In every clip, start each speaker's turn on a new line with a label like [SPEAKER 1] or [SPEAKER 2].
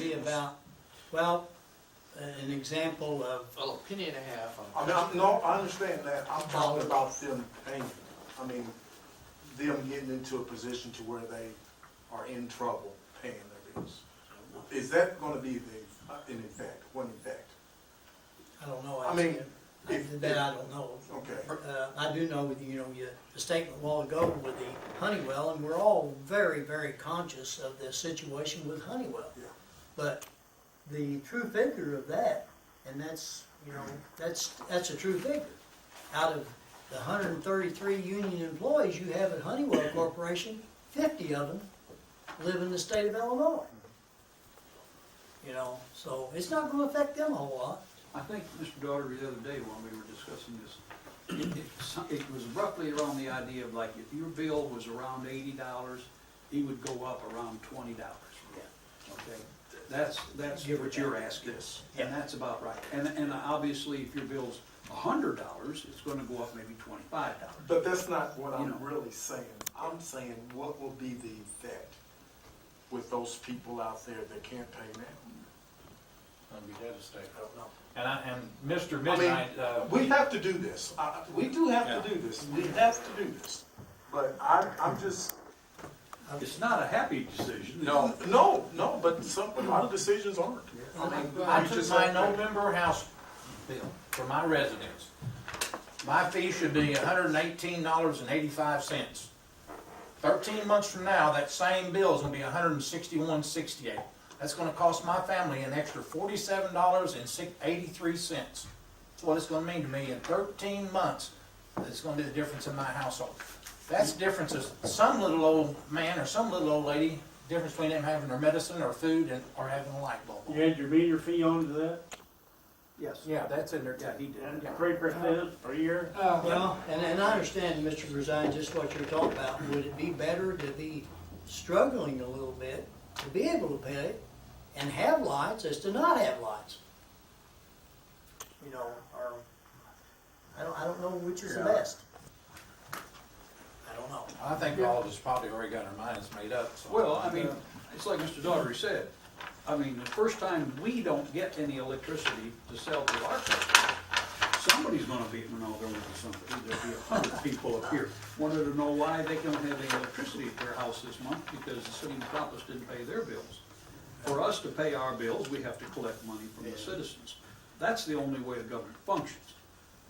[SPEAKER 1] be about, well, an example of,
[SPEAKER 2] Well, a penny and a half on.
[SPEAKER 3] I mean, no, I understand that, I'm talking about them paying. I mean, them getting into a position to where they are in trouble paying their bills. Is that gonna be an effect, one effect?
[SPEAKER 1] I don't know.
[SPEAKER 3] I mean,
[SPEAKER 1] That I don't know.
[SPEAKER 3] Okay.
[SPEAKER 1] I do know, the statement a while ago with the Honeywell, and we're all very, very conscious of the situation with Honeywell.
[SPEAKER 3] Yeah.
[SPEAKER 1] But the true figure of that, and that's a true figure. Out of the 133 union employees you have at Honeywell Corporation, 50 of them live in the state of Illinois. So it's not gonna affect them a whole lot.
[SPEAKER 4] I think Mr. Daugherty the other day when we were discussing this, it was roughly around the idea of like, if your bill was around $80, he would go up around $20. Okay, that's what you're asking, and that's about right. And obviously, if your bill's $100, it's gonna go up maybe $25.
[SPEAKER 3] But that's not what I'm really saying. I'm saying, what will be the effect with those people out there that can't pay now?
[SPEAKER 2] I'd be devastated.
[SPEAKER 1] I don't know.
[SPEAKER 2] And Mr.
[SPEAKER 3] I
[SPEAKER 2] Midnight,
[SPEAKER 3] mean, we have to do this. We do have to do this. We have to do this. But I'm just,
[SPEAKER 4] It's not a happy decision.
[SPEAKER 3] no, but a lot of decisions aren't. I mean,
[SPEAKER 2] I
[SPEAKER 3] you
[SPEAKER 2] took
[SPEAKER 3] just
[SPEAKER 2] my
[SPEAKER 3] have to-
[SPEAKER 2] November house bill for my residence. My fee should be $118.85. 13 months from now, that same bill is gonna be $161.68. That's gonna cost my family an extra $47.83. That's what it's gonna mean to me in 13 months. It's gonna be the difference in my household. That's the difference of some little old man or some little old lady, difference between them having their medicine or food or having a light bulb.
[SPEAKER 5] You had your meter fee onto that,
[SPEAKER 4] Yes. Yeah, that's in there, yeah, he did.
[SPEAKER 5] and
[SPEAKER 4] Yeah.
[SPEAKER 5] 3% per year?
[SPEAKER 1] Well, and I understand, Mr. Grisine, just what you're talking about. Would it be better to be struggling a little bit, to be able to pay and have lights as to not have lights? Or, I don't know which is the best. I don't know.
[SPEAKER 2] I think all of us probably already got our minds made up. So.
[SPEAKER 4] Well, I mean, it's like Mr. Daugherty said, I mean, the first time we don't get any electricity to sell to our customers, somebody's gonna be, no, there won't be somebody, there'll be 100 people up here wanted to know why they don't have any electricity at their house this month, because the city of Metropolis didn't pay their bills. For us to pay our bills, we have to collect money from the citizens. That's the only way the government functions.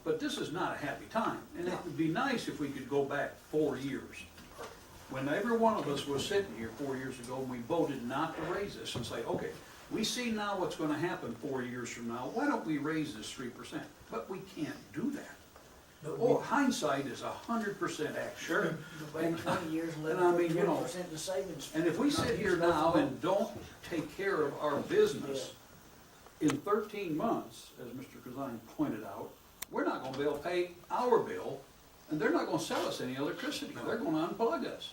[SPEAKER 4] But this is not a happy time, and it would be nice if we could go back 4 years. When every one of us was sitting here 4 years ago, and we voted not to raise this and say, okay, we see now what's gonna happen 4 years from now, why don't we raise this 3%? But we can't do that. Oh, hindsight is 100% accurate.
[SPEAKER 1] Wait 20 years and
[SPEAKER 4] And I mean,
[SPEAKER 1] 20% in the savings.
[SPEAKER 4] And if we sit here now and don't take care of our business, in 13 months, as Mr. Kazan pointed out, we're not gonna be able to pay our bill, and they're not gonna sell us any electricity, they're gonna unplug us.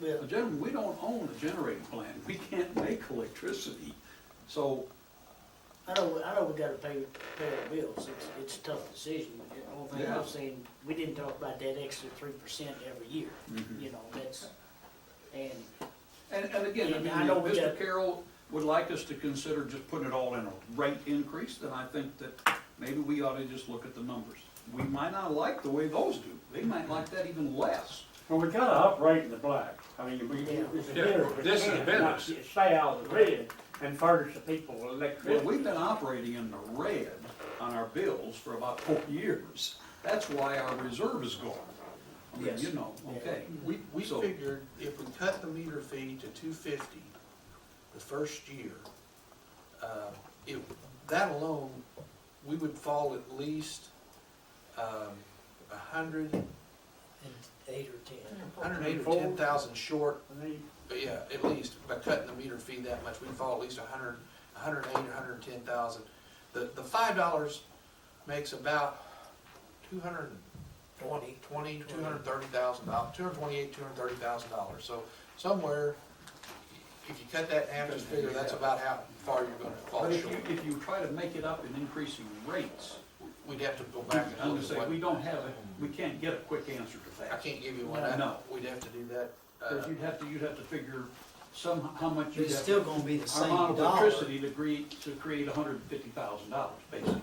[SPEAKER 1] Yeah.
[SPEAKER 4] Gentlemen, we don't own a generating plant, we can't make electricity, so,
[SPEAKER 6] I know we gotta pay our bills, it's a tough decision, but the only thing
[SPEAKER 4] Yeah.
[SPEAKER 6] I'm saying, we didn't talk about that extra 3% every year, that's, and
[SPEAKER 4] and again,
[SPEAKER 6] And
[SPEAKER 4] I
[SPEAKER 6] I
[SPEAKER 4] mean,
[SPEAKER 6] know
[SPEAKER 4] if
[SPEAKER 6] we
[SPEAKER 4] Mr.
[SPEAKER 6] got-
[SPEAKER 4] Carroll would like us to consider just putting it all in a rate increase, then I think that maybe we ought to just look at the numbers. We might not like the way those do, they might like that even less.
[SPEAKER 5] Well, we kinda operate in the black. I mean, it's a business.
[SPEAKER 2] this is a
[SPEAKER 5] We can't
[SPEAKER 2] business.
[SPEAKER 5] not Stay out of the red and furnish the people with
[SPEAKER 4] Well,
[SPEAKER 5] electricity.
[SPEAKER 4] we've been operating in the red on our bills for about 4 years. That's why our reserve is gone. I mean,
[SPEAKER 6] Yes.
[SPEAKER 4] okay.
[SPEAKER 2] we
[SPEAKER 4] So-
[SPEAKER 2] figured if we cut the meter fee to $250 the first year, that alone, we would fall at least 108
[SPEAKER 1] 8 or 10.
[SPEAKER 2] or 10,000 short. But yeah, at least by cutting the meter fee that much, we'd fall at least 108 or 110,000. The $5 makes about $230,000, $228,000, $230,000. So somewhere, if you cut that in half, just figure that's about how far you're going to fall
[SPEAKER 4] But
[SPEAKER 2] short.
[SPEAKER 4] if you try to make it up in increasing rates,
[SPEAKER 2] We'd have to go back
[SPEAKER 4] I'm
[SPEAKER 2] and
[SPEAKER 4] gonna
[SPEAKER 2] look at
[SPEAKER 4] say,
[SPEAKER 2] what.
[SPEAKER 4] we don't have it, we can't get a quick answer to
[SPEAKER 2] I
[SPEAKER 4] that.
[SPEAKER 2] can't give you one.
[SPEAKER 4] No.
[SPEAKER 2] We'd have to do that.
[SPEAKER 4] Because you'd have to figure how much
[SPEAKER 1] But
[SPEAKER 4] you
[SPEAKER 1] it's
[SPEAKER 4] got.
[SPEAKER 1] still gonna be the
[SPEAKER 4] Our
[SPEAKER 1] same
[SPEAKER 4] amount of
[SPEAKER 1] dollar.
[SPEAKER 4] electricity to create $150,000, basically.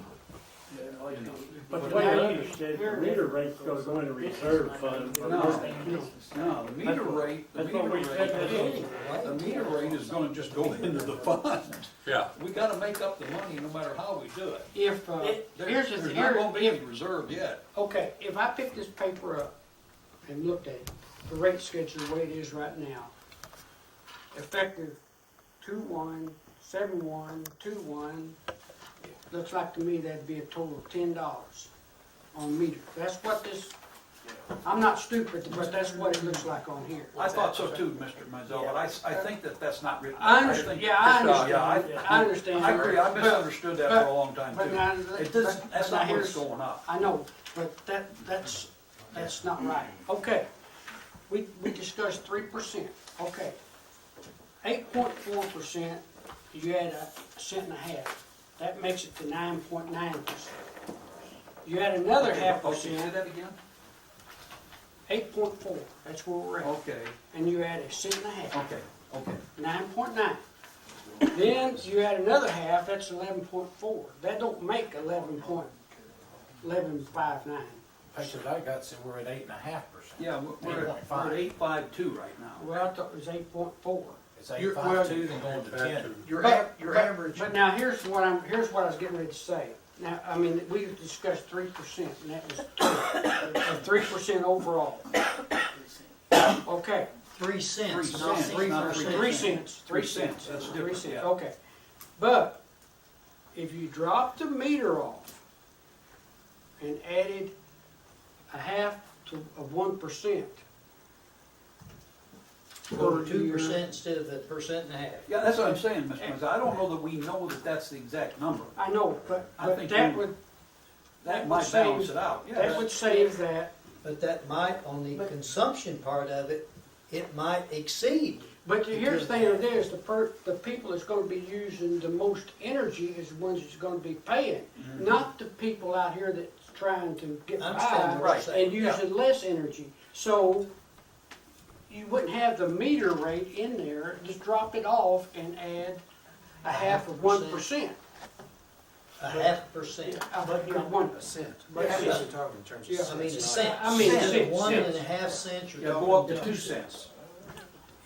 [SPEAKER 4] You know.
[SPEAKER 5] But the way I understand, the meter rate's gonna go in a reserve fund. for
[SPEAKER 4] No.
[SPEAKER 5] emergency.
[SPEAKER 4] No, the meter rate,
[SPEAKER 5] That's what we said.
[SPEAKER 4] the meter rate is gonna just go into the fund.
[SPEAKER 7] Yeah.
[SPEAKER 4] We gotta make up the money no matter how we do it.
[SPEAKER 6] If,
[SPEAKER 4] There's not gonna be any reserve yet.
[SPEAKER 8] Okay, if I pick this paper up and looked at it, the rate schedule the way it is right now, effective 2/1, 7/1, 2/1, looks like to me that'd be a total of $10 on meter. That's what this, I'm not stupid, but that's what it looks like on here.
[SPEAKER 4] I thought so too, Mr. Mizell, but I think that's not written.
[SPEAKER 8] I understand,
[SPEAKER 4] think-
[SPEAKER 8] yeah, I
[SPEAKER 4] Yeah,
[SPEAKER 8] understand, I understand.
[SPEAKER 4] I agree, I misunderstood that for a long time
[SPEAKER 8] But
[SPEAKER 4] too.
[SPEAKER 8] now,
[SPEAKER 4] It does,
[SPEAKER 8] but
[SPEAKER 4] that's
[SPEAKER 8] now
[SPEAKER 4] not what's
[SPEAKER 8] here's-
[SPEAKER 4] going up.
[SPEAKER 8] I know, but that's not right. Okay, we discussed 3%, okay. 8.4%, you add a cent and a half, that makes it to 9.9%. You add another half
[SPEAKER 4] Okay, say
[SPEAKER 8] percent,
[SPEAKER 4] that again?
[SPEAKER 8] 8.4, that's where we're at.
[SPEAKER 4] Okay,
[SPEAKER 8] And you add a cent and a half,
[SPEAKER 4] okay.
[SPEAKER 8] 9.9. Then you add another half, that's 11.4. That don't make 11.1159.
[SPEAKER 2] Pictures I got said we're at 8.5%.
[SPEAKER 4] Yeah, we're at 8.52 right now.
[SPEAKER 8] Well, I thought it was 8.4.
[SPEAKER 2] It's
[SPEAKER 8] You're-
[SPEAKER 2] 8.52, then going to 10.
[SPEAKER 1] Your average.
[SPEAKER 8] But now here's what I was getting ready to say. Now, I mean, we discussed 3%, and that was 3% overall. Okay,
[SPEAKER 1] 3 cents,
[SPEAKER 4] 3
[SPEAKER 1] not
[SPEAKER 4] cents,
[SPEAKER 1] 3%.
[SPEAKER 4] not
[SPEAKER 8] 3 cents,
[SPEAKER 4] 3 cents, that's different,
[SPEAKER 8] 3 cents,
[SPEAKER 4] yeah.
[SPEAKER 8] okay. But if you drop the meter off and added a half of 1%.
[SPEAKER 1] Go to 2% instead of the 1.5%.
[SPEAKER 4] Yeah, that's what I'm saying, Mr. Mizell. I don't know that we know that that's the exact number.
[SPEAKER 8] I know, but
[SPEAKER 4] I think
[SPEAKER 8] that
[SPEAKER 4] we-
[SPEAKER 8] would,
[SPEAKER 4] That might
[SPEAKER 8] save-
[SPEAKER 4] balance it out. Yeah,
[SPEAKER 8] that
[SPEAKER 4] that's-
[SPEAKER 8] would save that.
[SPEAKER 1] But that might, on the consumption part of it, it might exceed.
[SPEAKER 8] But here's the thing of this, the people that's gonna be using the most energy is the ones that's gonna be paying, not the people out here that's trying to get
[SPEAKER 1] I understand what
[SPEAKER 8] by
[SPEAKER 1] you're saying.
[SPEAKER 8] and using less energy. So you wouldn't have the meter rate in there, just drop it off and add a half of 1%.
[SPEAKER 1] A 0.5%.
[SPEAKER 8] But you're 1%.
[SPEAKER 9] But
[SPEAKER 8] Yeah.
[SPEAKER 9] you're talking in terms of
[SPEAKER 8] Yeah.
[SPEAKER 1] I mean, a
[SPEAKER 9] cents,
[SPEAKER 1] cent.
[SPEAKER 8] I mean,
[SPEAKER 1] Cent,
[SPEAKER 8] cents,
[SPEAKER 1] 1.5 cents,
[SPEAKER 4] Yeah,
[SPEAKER 1] you're
[SPEAKER 4] go up
[SPEAKER 1] talking.
[SPEAKER 4] to 2 cents.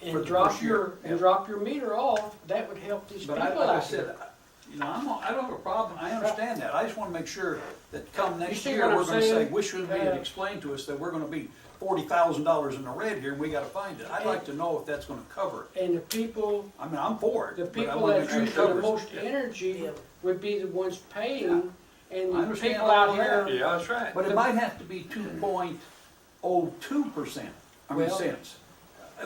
[SPEAKER 4] for
[SPEAKER 8] And
[SPEAKER 4] the
[SPEAKER 8] drop
[SPEAKER 4] first year.
[SPEAKER 8] and drop your meter off, that would help these
[SPEAKER 4] But
[SPEAKER 8] people
[SPEAKER 4] like I
[SPEAKER 8] out
[SPEAKER 4] said,
[SPEAKER 8] here.
[SPEAKER 4] I don't have a problem, I understand that, I just wanna make sure that come next
[SPEAKER 8] see
[SPEAKER 4] year,
[SPEAKER 8] what I'm
[SPEAKER 4] we're gonna say,
[SPEAKER 8] saying?
[SPEAKER 4] wish we had explained to us that we're gonna be $40,000 in the red here, and we gotta find it. I'd like to know if that's gonna cover it.
[SPEAKER 8] And the people,
[SPEAKER 4] I mean, I'm for it,
[SPEAKER 8] the
[SPEAKER 4] but I
[SPEAKER 8] people
[SPEAKER 4] wanna
[SPEAKER 8] that
[SPEAKER 4] make sure it
[SPEAKER 8] use the
[SPEAKER 4] covers
[SPEAKER 8] most
[SPEAKER 4] it.
[SPEAKER 8] energy would be the ones paying,
[SPEAKER 4] I
[SPEAKER 8] and the
[SPEAKER 4] understand
[SPEAKER 8] people
[SPEAKER 4] all
[SPEAKER 8] out
[SPEAKER 4] that.
[SPEAKER 8] here.
[SPEAKER 7] Yeah, that's right.
[SPEAKER 4] But it might have to be 2.02%,
[SPEAKER 8] Well-
[SPEAKER 4] cents.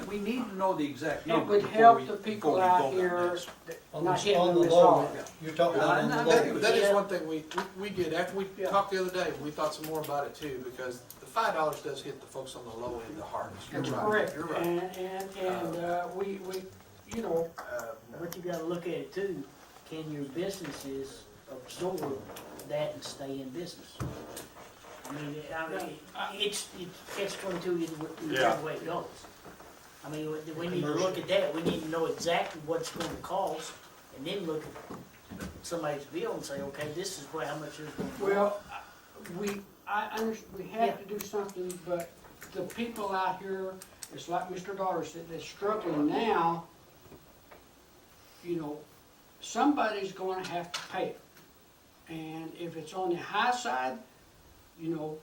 [SPEAKER 4] We need to know the exact
[SPEAKER 8] It
[SPEAKER 4] number
[SPEAKER 8] would
[SPEAKER 4] before
[SPEAKER 8] help
[SPEAKER 4] we-
[SPEAKER 8] the
[SPEAKER 4] before
[SPEAKER 8] people
[SPEAKER 4] we
[SPEAKER 8] out
[SPEAKER 4] vote on
[SPEAKER 8] here,
[SPEAKER 4] this.
[SPEAKER 1] On
[SPEAKER 8] not
[SPEAKER 1] the,
[SPEAKER 8] hitting
[SPEAKER 1] on
[SPEAKER 8] them
[SPEAKER 1] the
[SPEAKER 8] this
[SPEAKER 1] low
[SPEAKER 8] hard.
[SPEAKER 1] end. You're talking about on the
[SPEAKER 4] Yeah,
[SPEAKER 1] low
[SPEAKER 9] That,
[SPEAKER 1] end.
[SPEAKER 9] that is one thing we get, after we
[SPEAKER 8] Yeah.
[SPEAKER 9] talked the other day, we thought some more about it too, because the $5 does hit the folks on the low end the hardest. You're
[SPEAKER 8] That's
[SPEAKER 9] right.
[SPEAKER 8] correct,
[SPEAKER 9] You're right.
[SPEAKER 8] and we, you know,
[SPEAKER 6] But you gotta look at it too, can your businesses absorb that and stay in business? I mean, it's catch-22 either way it goes. I mean, we need to look at that, we need to know exactly what it's gonna cost, and then look at somebody's bill and say, okay, this is how much it's gonna cost.
[SPEAKER 8] well, we have to do something, but the people out here, it's like Mr. Daughter said, they're struggling now, you know, somebody's gonna have to pay it. And if it's on the high side, you know,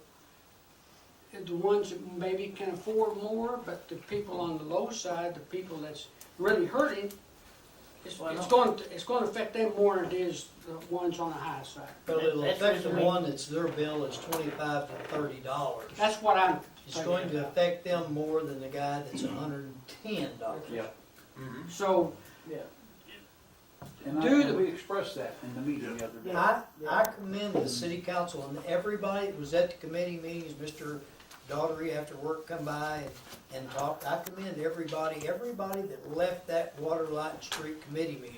[SPEAKER 8] the ones that maybe can afford more, but the people on the low side, the people that's really hurting, it's going to affect them more than it is the ones on the high side.
[SPEAKER 1] But it'll
[SPEAKER 6] That's
[SPEAKER 1] affect the
[SPEAKER 6] what I mean.
[SPEAKER 1] one that's, their bill is $25 to $30.
[SPEAKER 8] That's what I'm
[SPEAKER 1] It's
[SPEAKER 8] saying.
[SPEAKER 1] going to affect them more than the guy that's $110.
[SPEAKER 4] Yeah,
[SPEAKER 8] So,
[SPEAKER 6] Yeah.
[SPEAKER 4] and we expressed that in the meeting the other day.
[SPEAKER 1] I commend the city council and everybody that was at the committee meetings, Mr. Daughtery after work come by and talked. I commend everybody that left that Water, Light, and Street committee meeting.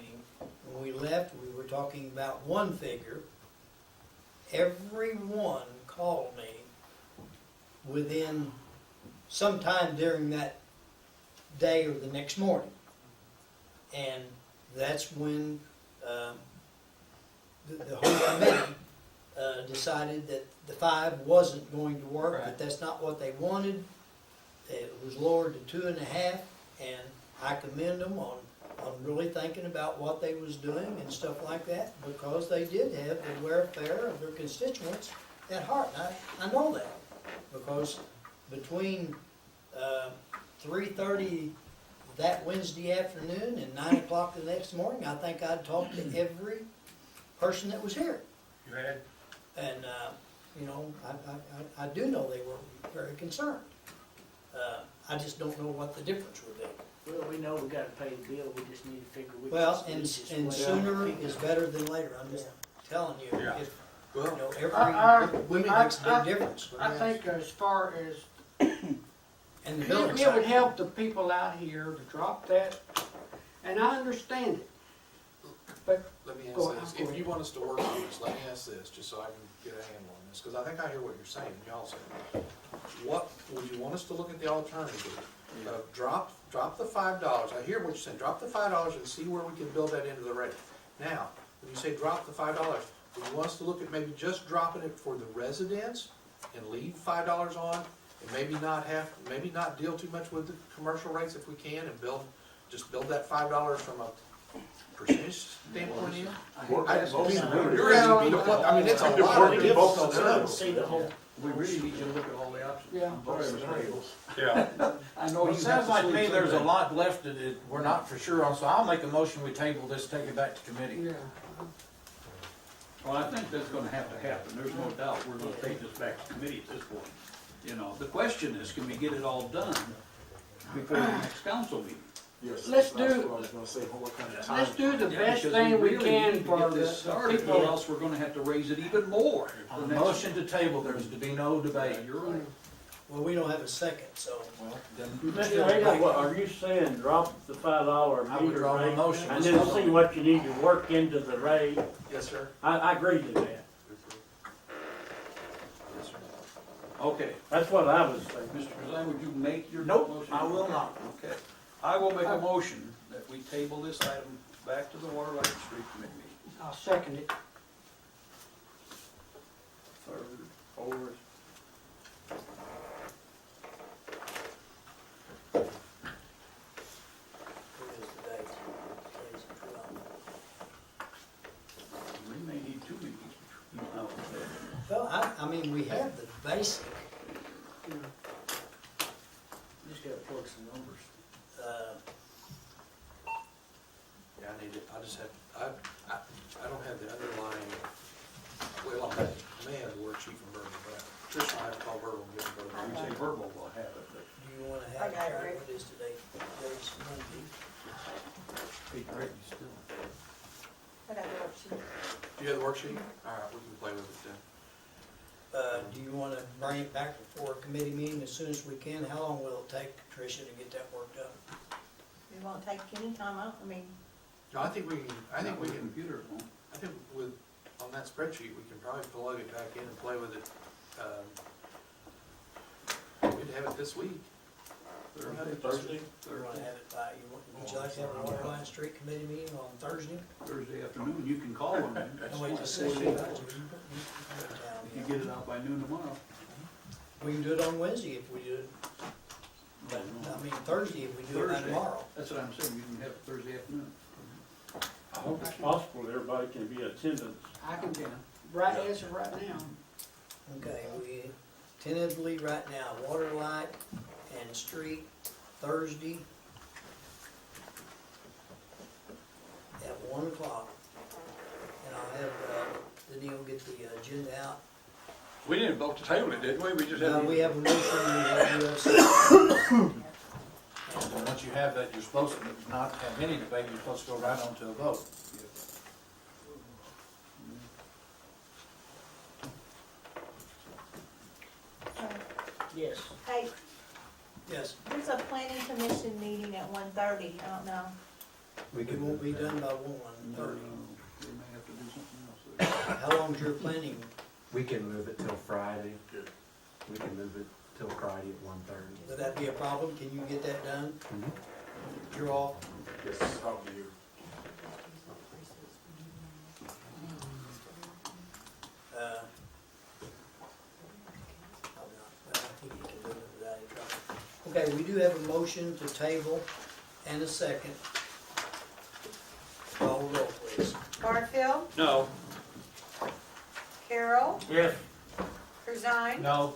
[SPEAKER 1] When we left, we were talking about one figure. Everyone called me within some time during that day or the next morning. And that's when, the whole committee, decided that the 5 wasn't going to work,
[SPEAKER 2] Right.
[SPEAKER 1] that that's not what they wanted. It was lowered to 2.5, and I commend them on really thinking about what they was doing and stuff like that, because they did have the welfare of their constituents at heart. I know that, because between 3:30 that Wednesday afternoon and 9 o'clock the next morning, I think I'd talked to every person that was here.
[SPEAKER 2] You had?
[SPEAKER 1] And, you know, I do know they were very concerned. I just don't know what the difference would be.
[SPEAKER 6] Well, we know we gotta pay the bill, we just need to figure which.
[SPEAKER 1] Well, and
[SPEAKER 6] which is
[SPEAKER 1] and
[SPEAKER 6] what-
[SPEAKER 1] sooner is better than later, I'm just telling you.
[SPEAKER 2] Yeah.
[SPEAKER 1] If, you
[SPEAKER 9] Well,
[SPEAKER 1] know,
[SPEAKER 8] I-
[SPEAKER 1] every week makes a big difference.
[SPEAKER 8] I think as far as,
[SPEAKER 1] And the building
[SPEAKER 8] it would
[SPEAKER 1] side,
[SPEAKER 8] help the people out here to drop that, and I understand it. But
[SPEAKER 9] let me
[SPEAKER 8] Go
[SPEAKER 9] ask
[SPEAKER 8] ahead.
[SPEAKER 9] this, if you want us to work on this, let me ask this, just so I can get a handle on this, because I think I hear what you're saying, y'all saying. What, would you want us to look at the alternative? Drop the $5, I hear what you're saying, drop the $5 and see where we can build that into the rate. Now, when you say drop the $5, do you want us to look at maybe just dropping it for the residents and leave $5 on? And maybe not deal too much with the commercial rates if we can, and just build that $5 from a percentage standpoint in?
[SPEAKER 3] Work
[SPEAKER 9] I-
[SPEAKER 3] at both sides.
[SPEAKER 9] You're asking me to, I mean, it's a
[SPEAKER 3] You're
[SPEAKER 9] lot
[SPEAKER 3] working
[SPEAKER 9] of
[SPEAKER 3] both
[SPEAKER 9] different
[SPEAKER 3] sides.
[SPEAKER 6] See the whole.
[SPEAKER 4] We really need you to look at all the options.
[SPEAKER 8] Yeah.
[SPEAKER 4] on both sides of the table.
[SPEAKER 2] Yeah.
[SPEAKER 4] I know
[SPEAKER 2] Well,
[SPEAKER 4] you
[SPEAKER 2] it
[SPEAKER 4] have
[SPEAKER 2] sounds
[SPEAKER 4] to
[SPEAKER 2] like to
[SPEAKER 4] sleep
[SPEAKER 2] me
[SPEAKER 4] through
[SPEAKER 2] there's a
[SPEAKER 4] that.
[SPEAKER 2] lot left that we're not for sure on, so I'll make a motion, we table this, take it back to committee.
[SPEAKER 8] yeah,
[SPEAKER 4] Well, I think that's gonna have to happen, there's no doubt, we're gonna take this back to committee at this point. You know, the question is, can we get it all done before the next council meeting?
[SPEAKER 3] Yes,
[SPEAKER 8] Let's
[SPEAKER 3] that's
[SPEAKER 8] do-
[SPEAKER 3] what I was gonna say, what kind of time?
[SPEAKER 8] let's do the
[SPEAKER 4] Yeah,
[SPEAKER 8] best
[SPEAKER 4] because
[SPEAKER 8] thing we
[SPEAKER 4] really
[SPEAKER 8] can
[SPEAKER 4] need to
[SPEAKER 8] for
[SPEAKER 4] get
[SPEAKER 8] the
[SPEAKER 4] this started, Or
[SPEAKER 8] people.
[SPEAKER 4] else we're gonna have to raise it even more.
[SPEAKER 2] On
[SPEAKER 4] the
[SPEAKER 2] the
[SPEAKER 4] next-
[SPEAKER 2] motion to table, there's to be no debate.
[SPEAKER 4] You're right.
[SPEAKER 1] well, we don't have a second, so.
[SPEAKER 2] Well, then,
[SPEAKER 5] Mr. Hagan, what, are you saying drop the $5
[SPEAKER 2] I would
[SPEAKER 5] meter
[SPEAKER 2] draw a
[SPEAKER 5] rate
[SPEAKER 2] motion.
[SPEAKER 5] and then see what you need to work into the rate?
[SPEAKER 9] Yes, sir.
[SPEAKER 5] I agree to that.
[SPEAKER 9] Yes, sir.
[SPEAKER 4] Okay,
[SPEAKER 5] That's what I was saying.
[SPEAKER 4] Mr. President, would you make your
[SPEAKER 2] Nope,
[SPEAKER 4] motion?
[SPEAKER 2] I will not.
[SPEAKER 4] Okay, I will make a motion that we table this item back to the Water, Light, and Street Committee meeting.
[SPEAKER 8] I'll second it.
[SPEAKER 4] Third, fourth.
[SPEAKER 1] What is the date? Today's the 12th.
[SPEAKER 4] We may need 2 meetings between now and then.
[SPEAKER 1] Well, I mean, we have the basic,
[SPEAKER 6] Just gotta plug some numbers.
[SPEAKER 9] Yeah, I need it, I just have, I don't have the underlying, well, I may have the worksheet from Burton, but Tricia, I have to call Burton and get it.
[SPEAKER 4] When you say verbal, we'll have it, but
[SPEAKER 1] do you wanna
[SPEAKER 7] I
[SPEAKER 1] have,
[SPEAKER 7] got it, Rick.
[SPEAKER 1] what is today? Today's Monday.
[SPEAKER 4] Pete Ricky still.
[SPEAKER 7] I got the worksheet.
[SPEAKER 9] Do you have the worksheet? All right, we can play with it then.
[SPEAKER 1] Do you wanna bring it back before a committee meeting as soon as we can? How long will it take, Tricia, to get that work done?
[SPEAKER 7] It won't take any time out, I mean,
[SPEAKER 9] No, I think we can,
[SPEAKER 4] Not with the computer at home.
[SPEAKER 9] I think with, on that spreadsheet, we can probably plug it back in and play with it. We'd have it this week.
[SPEAKER 4] Thursday?
[SPEAKER 1] You wanna have it by, would you like to have a Water Line Street Committee meeting on Thursday?
[SPEAKER 4] Thursday afternoon, you can call them.
[SPEAKER 1] No, wait, just say
[SPEAKER 4] You
[SPEAKER 1] you
[SPEAKER 4] get it out by noon tomorrow.
[SPEAKER 1] We can do it on Wednesday if we do it, but, I mean, Thursday if we do it by
[SPEAKER 4] Thursday.
[SPEAKER 1] tomorrow.
[SPEAKER 4] That's what I'm saying, you can have it Thursday afternoon.
[SPEAKER 5] I hope it's possible everybody can be attendance.
[SPEAKER 8] I can, right, as of right now.
[SPEAKER 1] Okay, we tentatively right now, Water Light and Street, Thursday at 1 o'clock. And I'll have, Danielle get the agenda out.
[SPEAKER 10] We didn't vote to table it, did we? We just had.
[SPEAKER 1] We have a motion, we have a
[SPEAKER 2] And once you have that, you're supposed to not have any debate, you're supposed to go right on to a vote.
[SPEAKER 6] Yes.
[SPEAKER 7] hey,
[SPEAKER 1] yes,
[SPEAKER 7] there's a planning commission meeting at 1:30, I don't know.
[SPEAKER 1] it won't be done by 1:30.
[SPEAKER 4] We may have to do something else.
[SPEAKER 1] How long's your planning?
[SPEAKER 11] We can move it till Friday. We can move it till Friday at 1:30.
[SPEAKER 1] Would that be a problem? Can you get that done? You're off.
[SPEAKER 3] Yes, I'll be here.
[SPEAKER 1] Probably not. Well, I think you can do it without any trouble. Okay, we do have a motion to table and a second. Call roll, please.
[SPEAKER 7] Barfield,
[SPEAKER 10] No.
[SPEAKER 7] Carroll,
[SPEAKER 5] Yes.
[SPEAKER 7] Corzine,
[SPEAKER 2] No.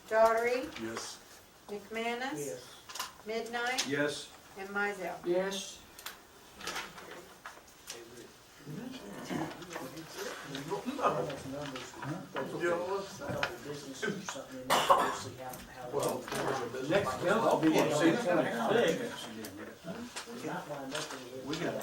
[SPEAKER 7] Daughtry,
[SPEAKER 3] Yes.
[SPEAKER 7] McManus, Midnight,
[SPEAKER 10] Yes.
[SPEAKER 7] and Mizell.
[SPEAKER 8] Yes,
[SPEAKER 6] Business or something, and we'll see how.
[SPEAKER 9] Well,
[SPEAKER 5] Next council will be on the 26th.
[SPEAKER 6] We might wind up with it.
[SPEAKER 10] We got.